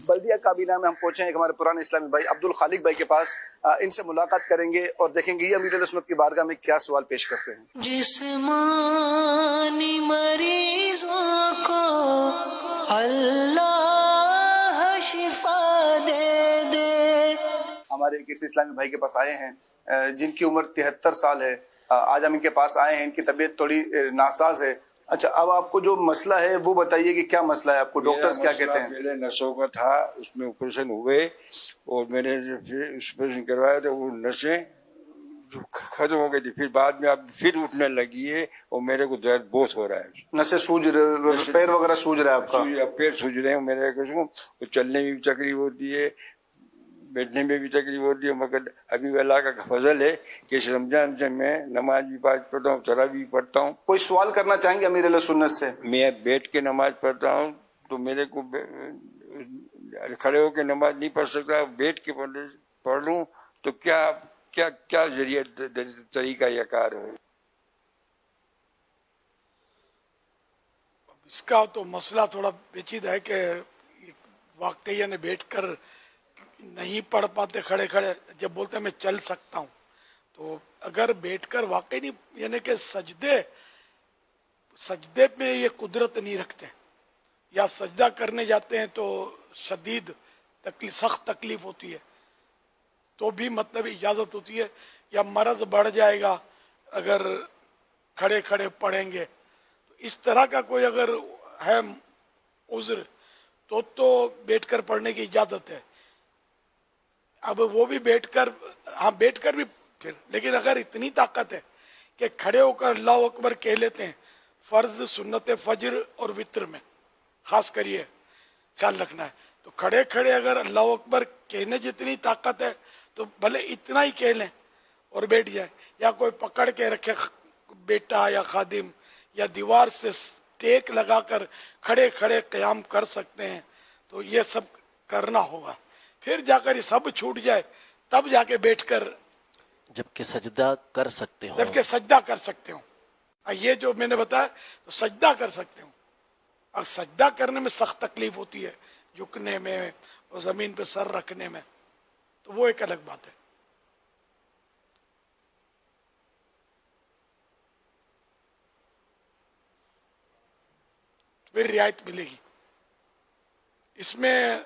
بلدیہ کابینہ میں ہم پہنچے ہیں ہمارے پرانے اسلامی بھائی عبد الخالق بھائی کے پاس. ان سے ملاقات کریں گے اور دیکھیں گے یہ امیر اہل سنت کی بارگاہ میں کیا سوال پیش کرتے ہیں. جسمانی مریضوں کو اللہ شفا دے دے. ہمارے کسی اسلامی بھائی کے پاس آئے ہیں جن کی عمر 73 سال ہے. آج ہم ان کے پاس آئے ہیں, ان کی طبیعت تھوڑی ناساز ہے. اچھا, اب آپ کو جو مسئلہ ہے وہ بتائیے کہ کیا مسئلہ ہے آپ کو, ڈاکٹرز کیا کہتے ہیں؟ پہلے نسوں کا تھا, اس میں آپریشن ہوئے اور میں نے پھر آپریشن کروایا تو وہ نسیں ختم ہو گئی تھی. پھر بعد میں اب پھر اٹھنے لگی ہے اور میرے کو درد بہت ہو رہا ہے. نسیں سوج رہے, پیر وغیرہ سوج رہا ہے آپ کا؟ پیر سوج رہے ہیں میرے کو, چلنے میں بھی تکلیف ہوتی ہے, بیٹھنے میں بھی تکلیف ہوتی ہے. مگر ابھی اللہ کا فضل ہے کہ اس رمضان سے میں نماز بھی پڑھتا ہوں, تراویح بھی پڑھتا ہوں. کوئی سوال کرنا چاہیں گے امیر اہل سنت سے؟ میں بیٹھ کے نماز پڑھتا ہوں تو میرے کو کھڑے ہو کے نماز نہیں پڑھ سکتا, بیٹھ کے پڑھ لوں تو کیا کیا کیا ذریعہ طریقہ یا کار ہے؟ اس کا تو مسئلہ تھوڑا پیچیدہ ہے کہ واقعی یعنی بیٹھ کر نہیں پڑھ پاتے کھڑے کھڑے, جب بولتے ہیں میں چل سکتا ہوں تو اگر بیٹھ کر واقعی نہیں یعنی کہ سجدے میں یہ قدرت نہیں رکھتے یا سجدہ کرنے جاتے ہیں تو شدید سخت تکلیف ہوتی ہے تو بھی مطلب اجازت ہوتی ہے, یا مرض بڑھ جائے گا اگر کھڑے کھڑے پڑھیں گے تو اس طرح کا کوئی اگر ہے عذر تو بیٹھ کر پڑھنے کی اجازت ہے. اب وہ بھی بیٹھ کر, ہاں بیٹھ کر بھی پھر, لیکن اگر اتنی طاقت ہے کہ کھڑے ہو کر اللہ اکبر کہہ لیتے ہیں فرض سنت فجر اور وتر میں خاص کر یہ خیال رکھنا ہے, تو کھڑے کھڑے اگر اللہ اکبر کہنے جتنی طاقت ہے تو بھلے اتنا ہی کہہ لیں اور بیٹھ جائیں, یا کوئی پکڑ کے رکھے بیٹا یا خادم, یا دیوار سے ٹیک لگا کر کھڑے کھڑے قیام کر سکتے ہیں, تو یہ سب کرنا ہوگا. پھر جا کر یہ سب چھوٹ جائے تب جا کے بیٹھ کر جبکہ سجدہ کر سکتے ہوں, جبکہ سجدہ کر سکتے ہوں. یہ جو میں نے بتایا تو سجدہ کر سکتے ہوں. اور سجدہ کرنے میں سخت تکلیف ہوتی ہے, جھکنے میں اور زمین پہ سر رکھنے میں, تو وہ ایک الگ بات ہے. پھر رعایت ملے گی. اس میں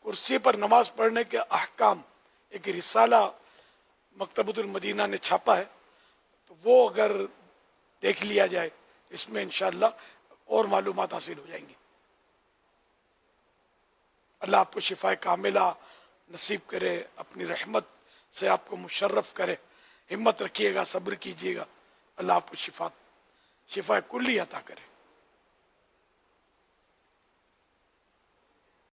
کرسی پر نماز پڑھنے کے احکام ایک رسالہ مکتبۃ المدینہ نے چھاپا ہے, تو وہ اگر دیکھ لیا جائے اس میں انشاءاللہ اور معلومات حاصل ہو جائیں گی. اللہ آپ کو شفا کاملہ نصیب کرے, اپنی رحمت سے آپ کو مشرف کرے. ہمت رکھیے گا, صبر کیجیے گا, اللہ آپ کو شفا کلی عطا کرے.